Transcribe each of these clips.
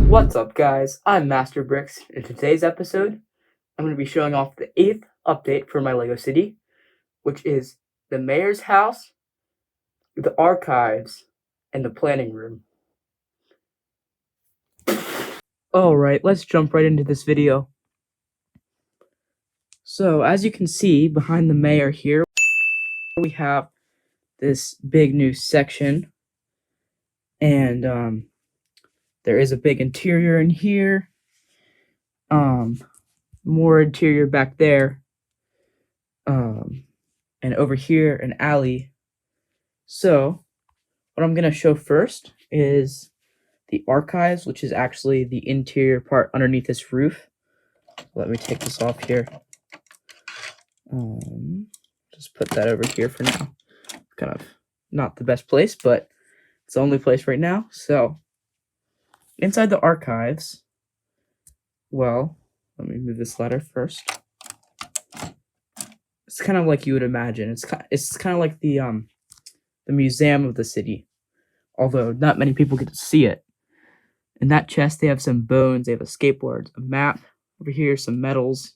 What's up, guys? I'm Master Bricks. In today's episode, I'm going to be showing off the 8th update for my LEGO City, which is the mayor's house, the archives, and the planning room. Alright, let's jump right into this video. So, as you can see, behind the mayor here, we have this big new section, and there is a big interior in here, more interior back there, and over here, an alley. So, what I'm going to show first is the archives, which is actually the interior part underneath this roof. Let me take this off here. Just put that over here for now. Kind of not the best place, but it's the only place right now. So, inside the archives, well, let me move this ladder first. It's kind of like you would imagine. It's kind of like the museum of the city, although not many people get to see it. In that chest, they have some bones. They have a skateboard, a map over here, some medals,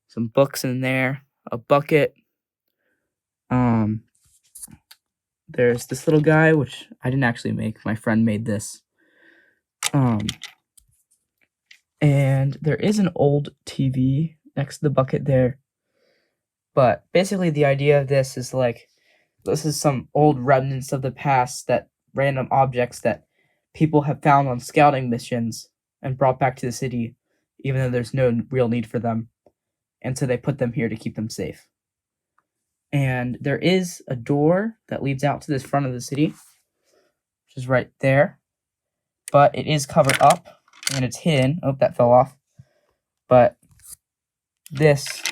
some books in there, a bucket. There's this little guy, which I didn't actually make. My friend made this. And there is an old TV next to the bucket there. But basically, the idea of this is like, this is some old remnants of the past, that random objects that people have found on scouting missions and brought back to the city, even though there's no real need for them. And so they put them here to keep them safe. And there is a door that leads out to this front of the city, which is right there. But it is covered up, and it's hidden. Oh, that fell off. But this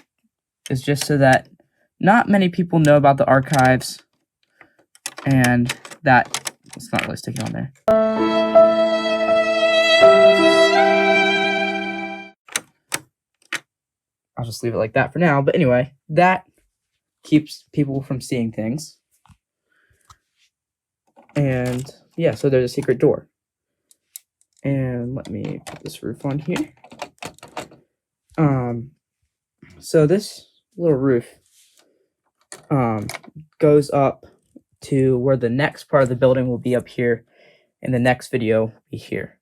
is just so that not many people know about the archives, and that it's not really sticking on there. I'll just leave it like that for now. But anyway, that keeps people from seeing things. And yeah, so there's a secret door. And let me put this roof on here. So this little roof goes up to where the next part of the building will be up here, and the next video will be here.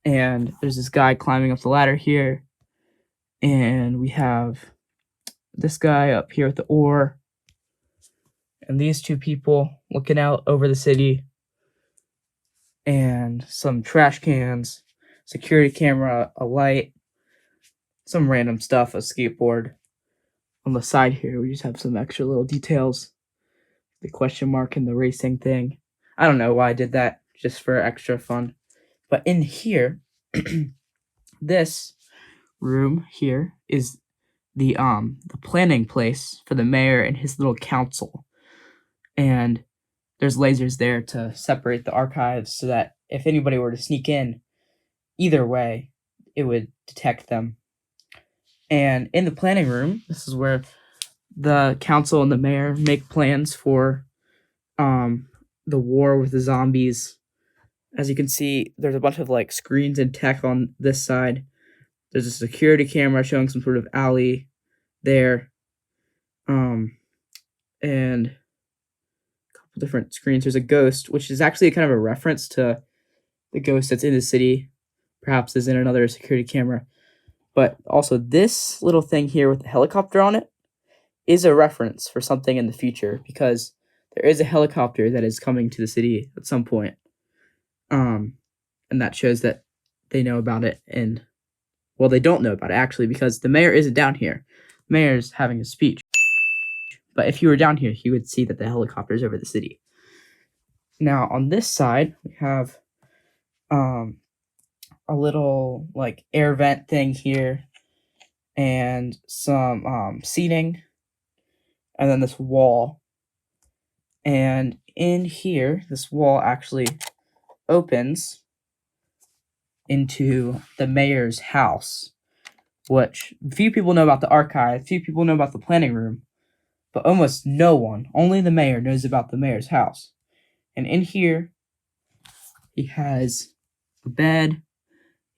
And there's this guy climbing up the ladder here, and we have this guy up here with the oar, and these two people looking out over the city, and some trash cans, security camera, a light, some random stuff, a skateboard. On the side here, we just have some extra little details. The question mark and the racing thing. I don't know why I did that, just for extra fun. But in here, this room here is the planning place for the mayor and his little council. And there's lasers there to separate the archives so that if anybody were to sneak in, either way, it would detect them. And in the planning room, this is where the council and the mayor make plans for the war with the zombies. As you can see, there's a bunch of like screens and tech on this side. There's a security camera showing some sort of alley there. And a couple different screens. There's a ghost, which is actually kind of a reference to the ghost that's in the city. Perhaps is in another security camera. But also this little thing here with the helicopter on it is a reference for something in the future, because there is a helicopter that is coming to the city at some point. And that shows that they know about it, and well, they don't know about it actually, because the mayor isn't down here. The mayor's having a speech. But if you were down here, you would see that the helicopter is over the city. Now on this side, we have a little like air vent thing here, and some seating, and then this wall. And in here, this wall actually opens into the mayor's house, which few people know about the archive, few people know about the planning room, but almost no one, only the mayor, knows about the mayor's house. And in here, he has a bed.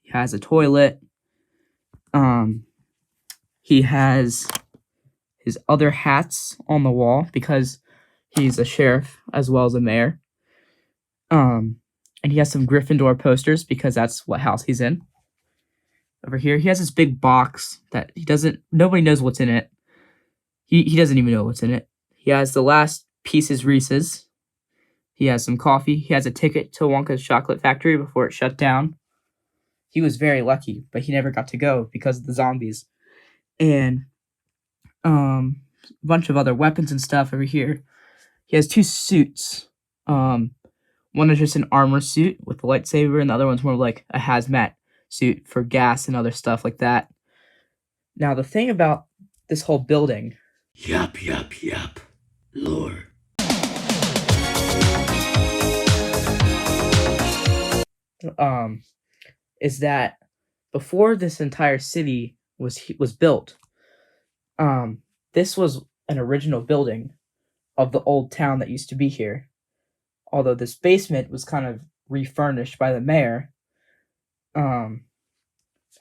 He has a toilet. He has his other hats on the wall because he's a sheriff as well as a mayor. And he has some Gryffindor posters because that's what house he's in. Over here, he has this big box that nobody knows what's in it. He doesn't even know what's in it. He has the last pieces Reese's. He has some coffee. He has a ticket to Wonka's chocolate factory before it shut down. He was very lucky, but he never got to go because of the zombies. And a bunch of other weapons and stuff over here. He has 2 suits. One is just an armor suit with a lightsaber, and the other one's more like a hazmat suit for gas and other stuff like that. Now, the thing about this whole building... Yup. Lore. Is that before this entire city was built, this was an original building of the old town that used to be here. Although this basement was kind of refurnished by the mayor. And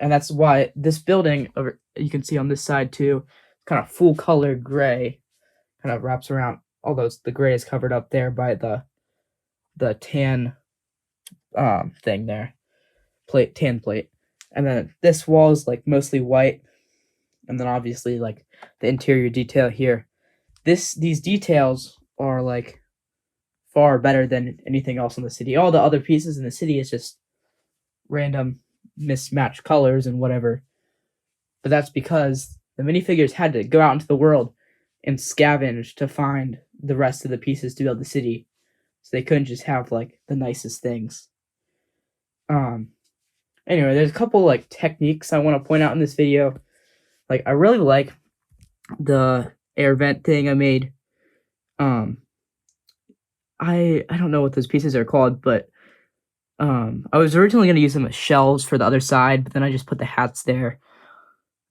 that's why this building, you can see on this side too, kind of full color gray, kind of wraps around, although the gray is covered up there by the tan thing there, tan plate. And then this wall is like mostly white, and then obviously like the interior detail here. These details are like far better than anything else in the city. All the other pieces in the city is just random mismatched colors and whatever. But that's because the minifigures had to go out into the world and scavenge to find the rest of the pieces to build the city. So they couldn't just have like the nicest things. Anyway, there's a couple like techniques I want to point out in this video. Like, I really like the air vent thing I made. I don't know what those pieces are called, but I was originally going to use them as shelves for the other side, but then I just put the hats there.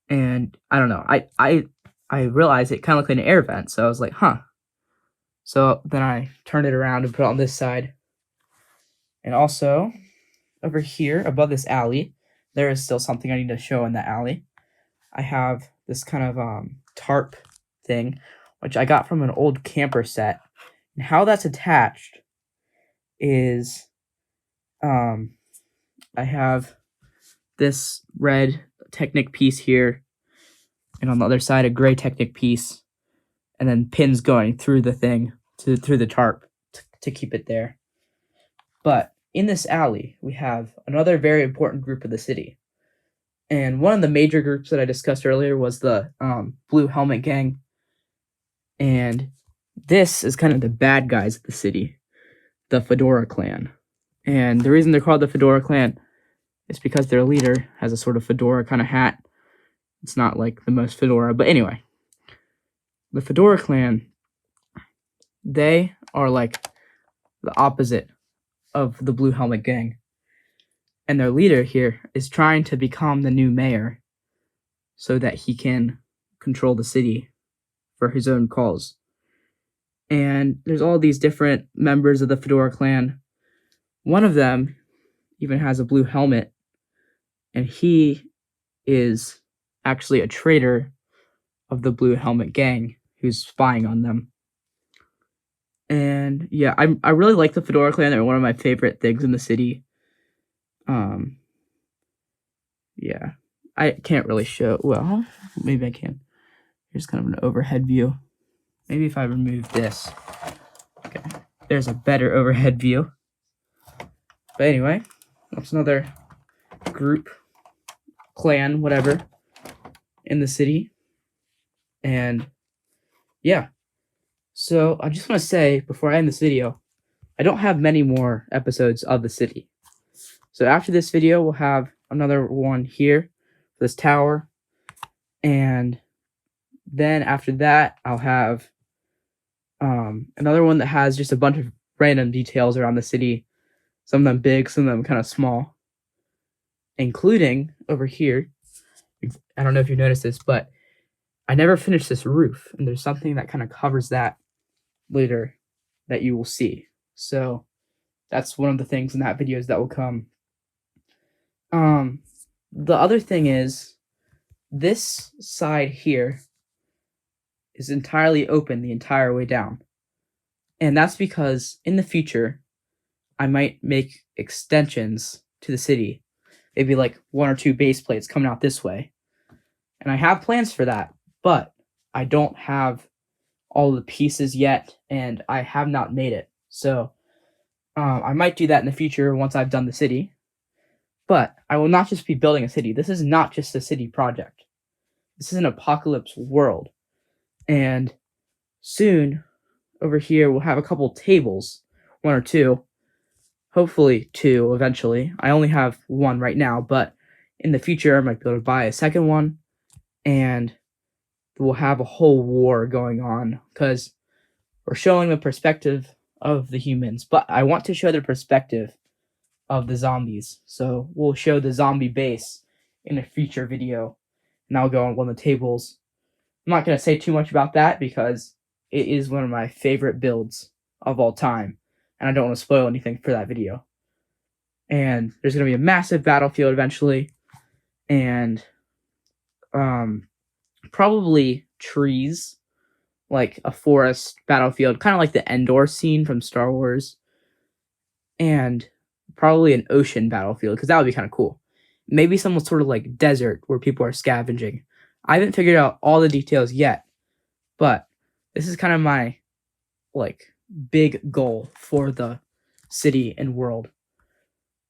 And I don't know. I realized it kind of looked like an air vent, so I was like, huh. So then I turned it around and put it on this side. And also, over here, above this alley, there is still something I need to show in the alley. I have this kind of tarp thing, which I got from an old camper set. And how that's attached is I have this red Technic piece here, and on the other side a gray Technic piece, and then pins going through the thing, through the tarp to keep it there. But in this alley, we have another very important group of the city. And one of the major groups that I discussed earlier was the Blue Helmet Gang. And this is kind of the bad guys of the city, the Fedora Clan. And the reason they're called the Fedora Clan is because their leader has a sort of fedora kind of hat. It's not like the most fedora, but anyway. The Fedora Clan, they are like the opposite of the Blue Helmet Gang. And their leader here is trying to become the new mayor so that he can control the city for his own cause. And there's all these different members of the Fedora Clan. One of them even has a blue helmet, and he is actually a traitor of the Blue Helmet Gang who's spying on them. And yeah, I really like the Fedora Clan. They're one of my favorite things in the city. Yeah, I can't really show, well, maybe I can. Here's kind of an overhead view. Maybe if I remove this. Okay, there's a better overhead view. But anyway, that's another group, clan, whatever, in the city. And yeah, so I just want to say before I end this video, I don't have many more episodes of the city. So after this video, we'll have another one here, this tower, and then after that, I'll have another one that has just a bunch of random details around the city, some of them big, some of them kind of small, including over here. I don't know if you noticed this, but I never finished this roof, and there's something that kind of covers that later that you will see. So that's one of the things in that videos that will come. The other thing is, this side here is entirely open the entire way down. And that's because in the future, I might make extensions to the city. Maybe like 1 or 2 base plates coming out this way. And I have plans for that, but I don't have all the pieces yet, and I have not made it. So I might do that in the future once I've done the city. But I will not just be building a city. This is not just a city project. This is an apocalypse world. And soon, over here, we'll have a couple tables, 1 or 2. Hopefully 2 eventually. I only have 1 right now, but in the future, I might be able to buy a second one. And we'll have a whole war going on because we're showing the perspective of the humans, but I want to show the perspective of the zombies. So we'll show the zombie base in a future video, and I'll go on one of the tables. I'm not going to say too much about that because it is one of my favorite builds of all time, and I don't want to spoil anything for that video. And there's going to be a massive battlefield eventually, and probably trees, like a forest battlefield, kind of like the Endor scene from Star Wars, and probably an ocean battlefield, because that would be kind of cool. Maybe some sort of like desert where people are scavenging. I haven't figured out all the details yet, but this is kind of my like big goal for the city and world.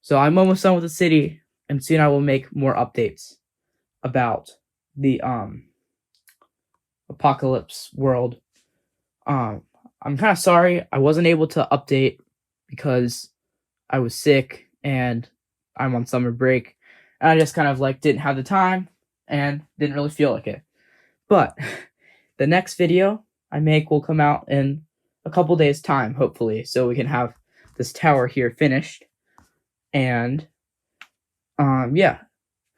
So I'm almost done with the city, and soon I will make more updates about the apocalypse world. I'm kind of sorry I wasn't able to update because I was sick and I'm on summer break, and I just kind of like didn't have the time and didn't really feel like it. But the next video I make will come out in a couple days time, hopefully, so we can have this tower here finished. And yeah,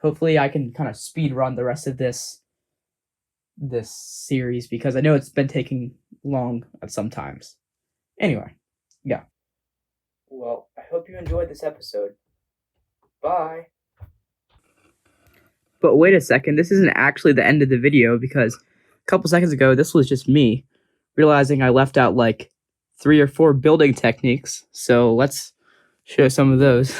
hopefully I can kind of speed run the rest of this series because I know it's been taking long at sometimes. Anyway, yeah. Well, I hope you enjoyed this episode. Bye. But wait a second, this isn't actually the end of the video because a couple seconds ago, this was just me realizing I left out like 3 or 4 building techniques. So let's show some of those.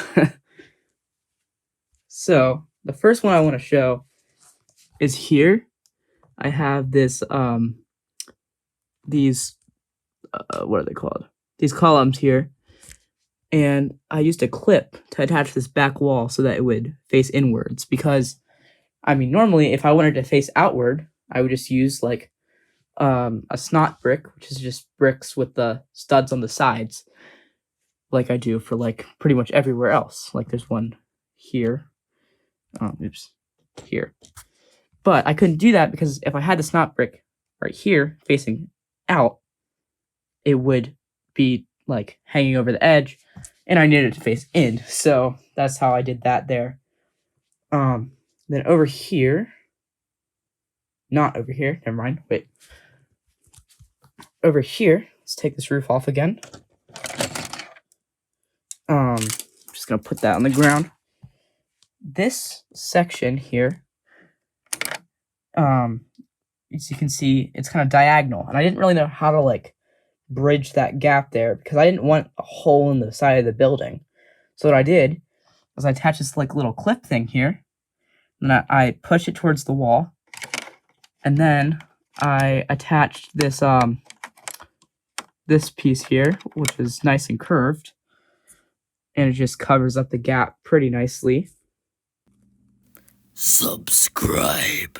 So the first one I want to show is here. I have this, these, what are they called? These columns here. And I used a clip to attach this back wall so that it would face inwards because, I mean, normally if I wanted to face outward, I would just use like a snot brick, which is just bricks with the studs on the sides, like I do for like pretty much everywhere else. Like there's one here. Here. But I couldn't do that because if I had the snot brick right here facing out, it would be like hanging over the edge, and I needed it to face in. So that's how I did that there. Then over here, not over here, never mind, wait. Over here, let's take this roof off again. Just gonna put that on the ground. This section here, as you can see, it's kind of diagonal, and I didn't really know how to like bridge that gap there because I didn't want a hole in the side of the building. So what I did was I attached this like little clip thing here, and I pushed it towards the wall, and then I attached this this piece here, which is nice and curved, and it just covers up the gap pretty nicely. Subscribe.